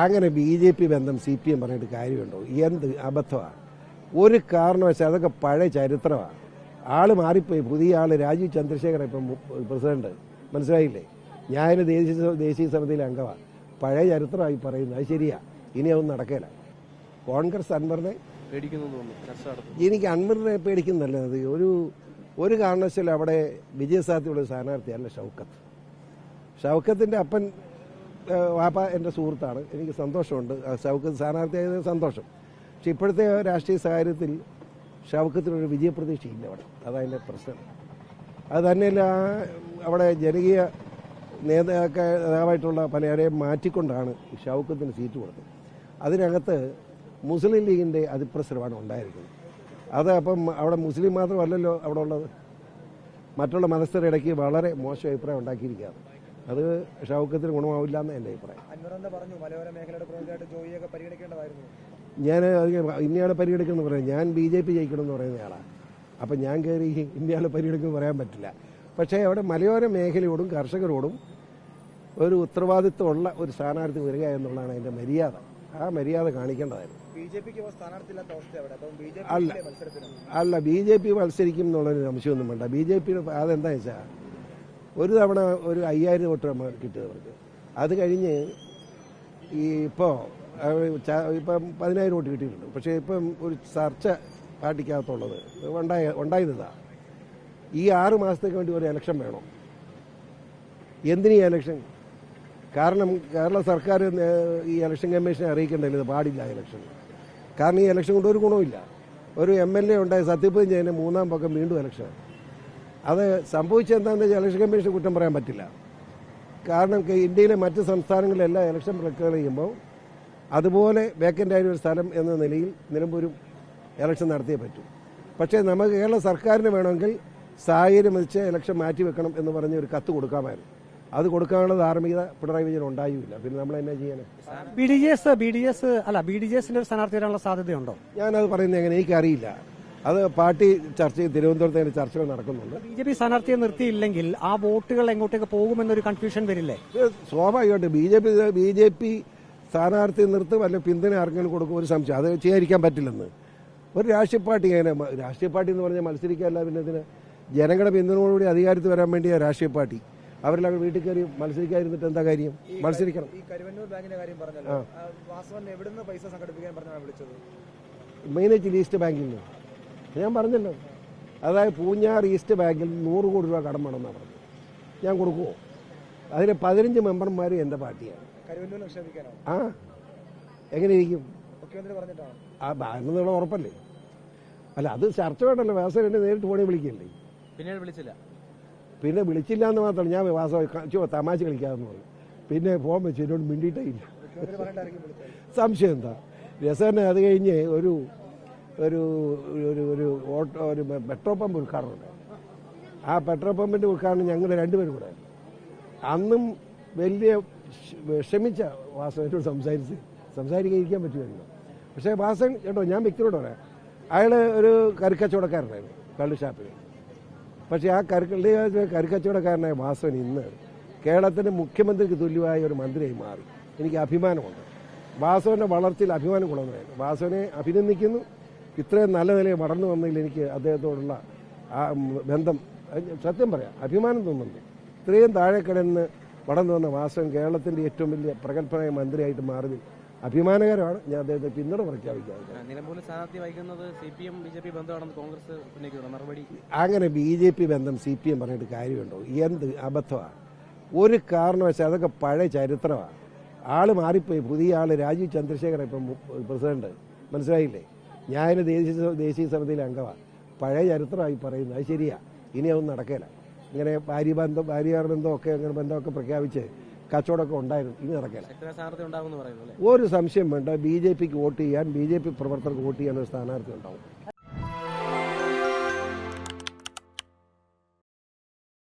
അങ്ങനെ BJP ബന്ധം CPM പറഞ്ഞിട്ട് കാര്യമുണ്ടോ? എന്ത് അബദ്ധമാണ്. ഒരു കാരണവശാൽ അതൊക്കെ പഴയ ചരിത്രമാണ്. ആള് മാറിപ്പോയി. പുതിയ ആള് രാജീവ് ചന്ദ്രശേഖർ ഇപ്പം പ്രസിഡന്റ്. മനസ്സിലായില്ലേ? ഞാൻ ദേശീയ സമിതിയിലെ അംഗമാണ്. പഴയ ചരിത്രമായി പറയുന്നത്. അത് ശരിയാ. ഇനി അതൊന്നും നടക്കില്ല. കോൺഗ്രസ് അൻവറിനെ എനിക്ക് അൻവറിനെ പേടിക്കുന്നതല്ല. ഒരു കാരണവശാലും അവിടെ വിജയസാധ്യതയുള്ള സ്ഥാനാർത്ഥിയല്ല ഷൗക്കത്ത്. ഷൗക്കത്തിൻ്റെ അപ്പൻ വാപ്പ എൻ്റെ സുഹൃത്താണ്. എനിക്ക് സന്തോഷമുണ്ട് ഷൗക്കത്ത് സ്ഥാനാർത്ഥിയായത് സന്തോഷം. പക്ഷെ ഇപ്പോഴത്തെ രാഷ്ട്രീയ സാഹചര്യത്തിൽ ഷൗക്കത്തിനൊരു വിജയപ്രതീക്ഷയില്ല അവിടെ. അതതിൻ്റെ പ്രശ്നം. അത് തന്നെയല്ല, അവിടെ ജനകീയ നേതാവായിട്ടുള്ള പലരെയും മാറ്റിക്കൊണ്ടാണ് ഷൗക്കത്തിന് സീറ്റ് കൊടുത്തത്. അതിനകത്ത് മുസ്ലിം ലീഗിൻ്റെ അതിപ്രസരമാണ് ഉണ്ടായിരിക്കുന്നത്. അത് അപ്പം അവിടെ മുസ്ലിം മാത്രമല്ലല്ലോ അവിടെ ഉള്ളത്, മറ്റുള്ള മതസ്ഥരുടെ ഇടയ്ക്ക് വളരെ മോശം അഭിപ്രായം ഉണ്ടാക്കിയിരിക്കുകയാണ്. അത് ഷൗക്കത്തിന് ഗുണമാവില്ല എന്ന് എൻ്റെ അഭിപ്രായം. ഞാൻ ഇന്നയാളെ പരിഗണിക്കണമെന്ന് പറയാം. ഞാൻ BJP ജയിക്കണമെന്ന് പറയുന്നയാളാണ്. അപ്പം ഞാൻ കയറി ഇന്നയാളെ പരിഗണിക്കുമെന്ന് പറയാൻ പറ്റില്ല. പക്ഷേ അവിടെ മലയോര മേഖലയോടും കർഷകരോടും ഒരു ഉത്തരവാദിത്വമുള്ള ഒരു സ്ഥാനാർത്ഥി വരിക എന്നുള്ളതാണ് അതിൻ്റെ മര്യാദ. ആ മര്യാദ കാണിക്കേണ്ടതായിരുന്നു. അല്ല, BJP മത്സരിക്കും എന്നുള്ളൊരു സംശയമൊന്നും വേണ്ട. BJP അതെന്താ വെച്ചാൽ ഒരു തവണ ഒരു 5000 വോട്ട് കിട്ടിയവർക്ക്, അത് കഴിഞ്ഞ് ഇപ്പം 10,000 വോട്ട് കിട്ടിയിട്ടുണ്ട്. പക്ഷേ ഇപ്പം ഒരു ചർച്ച പാർട്ടിക്കകത്തുള്ളത് ഉണ്ടായതാണ്. ഈ 6 മാസത്തേക്ക് വേണ്ടി ഒരു ഇലക്ഷൻ വേണം. എന്തിനീ ഇലക്ഷൻ? കാരണം കേരള സർക്കാർ ഈ ഇലക്ഷൻ കമ്മീഷനെ അറിയിക്കേണ്ടത് ഇത് പാടില്ല ഇലക്ഷൻ. കാരണം ഈ ഇലക്ഷൻ കൊണ്ട് ഒരു ഗുണമില്ല. ഒരു MLA ഉണ്ടായി സത്യപ്രതിജ്ഞ ചെയ്യുന്ന 3-ാം പക്കം വീണ്ടും ഇലക്ഷൻ. അത് സംഭവിച്ചെന്താണെന്ന് വെച്ചാൽ ഇലക്ഷൻ കമ്മീഷന് കുറ്റം പറയാൻ പറ്റില്ല. കാരണം ഇന്ത്യയിലെ മറ്റ് സംസ്ഥാനങ്ങളിലെല്ലാം ഇലക്ഷൻ പ്രക്രിയ ചെയ്യുമ്പോൾ അതുപോലെ വേക്കൻ്റായ ഒരു സ്ഥലം എന്ന നിലയിൽ നിലമ്പൂരും ഇലക്ഷൻ നടത്തിയേ പറ്റൂ. പക്ഷേ നമുക്ക് കേരള സർക്കാരിന് വേണമെങ്കിൽ സാഹചര്യം വെച്ച് ഇലക്ഷൻ മാറ്റിവെക്കണം എന്ന് പറഞ്ഞ് ഒരു കത്ത് കൊടുക്കാമായിരുന്നു. അത് കൊടുക്കാനുള്ള ധാർമ്മികത പിണറായി വിജയൻ ഉണ്ടായില്ല. പിന്നെ നമ്മൾ എന്നാ ചെയ്യാൻ? BDJസിന്റെ സ്ഥാനാർത്ഥി വരാനുള്ള സാധ്യതയുണ്ടോ? ഞാനത് പറയുന്നത് എങ്ങനെ എനിക്കറിയില്ല. അത് പാർട്ടി തിരുവനന്തപുരത്ത് ചർച്ചകൾ നടക്കുന്നുണ്ട്. BJP സ്ഥാനാർത്ഥിയെ നിർത്തിയില്ലെങ്കിൽ ആ വോട്ടുകൾ എങ്ങോട്ടേക്ക് പോകുമെന്നൊരു കൺഫ്യൂഷൻ വരില്ലേ? സ്വാഭാവികമായിട്ട് BJP സ്ഥാനാർത്ഥി നിർത്തും അല്ലെങ്കിൽ പിന്തുണ ആർക്കെങ്കിലും കൊടുക്കും, ഒരു സംശയം. അത് ചെയ്യാതിരിക്കാൻ പറ്റില്ലെന്ന്. ഒരു രാഷ്ട്രീയ പാർട്ടി രാഷ്ട്രീയ പാർട്ടി എന്ന് പറഞ്ഞാൽ മത്സരിക്കാനല്ല, പിന്നെ ഇതിന് ജനങ്ങളുടെ പിന്തുണയോടുകൂടി അധികാരത്തിൽ വരാൻ വേണ്ടിയ രാഷ്ട്രീയ പാർട്ടി. അവരെല്ലാം വീട്ടിൽ കയറി മത്സരിക്കാതിരുന്നിട്ട് എന്താ കാര്യം? മത്സരിക്കണം. മെയിനായിട്ട് ഈസ്റ്റ് ബാങ്കിൽ നിന്ന് ഞാൻ പറഞ്ഞല്ലോ, അതായത് പൂഞ്ഞാർ ഈസ്റ്റ് ബാങ്കിൽ 100 കോടി രൂപ കടം വേണമെന്നാണ് പറഞ്ഞത്. ഞാൻ കൊടുക്കുമോ? അതിന് 15 മെമ്പർമാർ എൻ്റെ പാർട്ടിയാണ്. ആ എങ്ങനെ ഇരിക്കും? ആ ബാങ്കെന്നുള്ള ഉറപ്പല്ലേ? അല്ല, അത് ചർച്ച വേണ്ടല്ലോ. വാസവൻ എന്നെ നേരിട്ട് ഫോണിൽ വിളിക്കല്ലേ. പിന്നെ വിളിച്ചില്ല എന്ന് മാത്രമല്ല, ഞാൻ വാസവ തമാശ കളിക്കാമെന്ന് പറഞ്ഞു. പിന്നെ ഫോൺ വെച്ച് എന്നോട് മിണ്ടിയിട്ടേ ഇല്ല. സംശയം എന്താ? രസന്നെ. അത് കഴിഞ്ഞ് ഒരു പെട്രോൾ പമ്പ് ഉദ്ഘാടനം ഉണ്ടായി. ആ പെട്രോൾ പമ്പിൻ്റെ ഉദ്ഘാടനം ഞങ്ങൾ രണ്ടുപേരും കൂടെ. അന്നും വലിയ വിഷമിച്ച വാസവൻ എന്നോട് സംസാരിക്കാൻ പറ്റുമായിരുന്നു. പക്ഷേ വാസവൻ കേട്ടോ, ഞാൻ വ്യക്തിയോട് പറയാം, അയാൾ ഒരു കറിക്കച്ചവടക്കാരനായിരുന്നു കള്ളുഷാപ്പിൽ. പക്ഷേ ആ കറിക്കച്ചവടക്കാരനായ വാസവൻ ഇന്ന് കേരളത്തിൻ്റെ മുഖ്യമന്ത്രിക്ക് തുല്യമായ ഒരു മന്ത്രിയായി മാറി. എനിക്ക് അഭിമാനമുണ്ട്. വാസവൻ്റെ വളർച്ചയിൽ അഭിമാനം കൊള്ളുന്നതായിരുന്നു. വാസവനെ അഭിനന്ദിക്കുന്നു. ഇത്രയും നല്ല നിലയിൽ വളർന്നു വന്നതിൽ എനിക്ക് അദ്ദേഹത്തോടുള്ള ആ ബന്ധം സത്യം പറയാം, അഭിമാനം തോന്നുന്നുണ്ട്. ഇത്രയും താഴെ കിടന്ന് വളർന്നു വന്ന വാസവൻ കേരളത്തിൻ്റെ ഏറ്റവും വലിയ പ്രഗത്ഭനായ മന്ത്രിയായിട്ട് മാറിയതിൽ അഭിമാനകരമാണ്. ഞാൻ അദ്ദേഹത്തെ പിന്തുണ പ്രഖ്യാപിക്കുന്നത്. അങ്ങനെ BJP ബന്ധം CPM പറഞ്ഞിട്ട് കാര്യമുണ്ടോ? എന്ത് അബദ്ധമാണ്. ഒരു കാരണവശാൽ അതൊക്കെ പഴയ ചരിത്രമാണ്. ആള് മാറിപ്പോയി. പുതിയ ആള് രാജീവ് ചന്ദ്രശേഖർ ഇപ്പം പ്രസിഡന്റ്. മനസ്സിലായില്ലേ? ഞാൻ ദേശീയ സമിതിയിലെ അംഗമാണ്. പഴയ ചരിത്രമായി പറയുന്നത്. അത് ശരിയാ. ഇനി അതൊന്നും നടക്കില്ല. ഇങ്ങനെ ഭാര്യ ബന്ധമൊക്കെ അങ്ങനെ ബന്ധമൊക്കെ പ്രഖ്യാപിച്ച് കച്ചവടമൊക്കെ ഉണ്ടായിരുന്നു. ഇനി നടക്കില്ല. ഒരു സംശയം വേണ്ട. BJPക്ക് വോട്ട് ചെയ്യാൻ, BJP പ്രവർത്തകർക്ക് വോട്ട് ചെയ്യാൻ ഒരു സ്ഥാനാർത്ഥി ഉണ്ടാവും.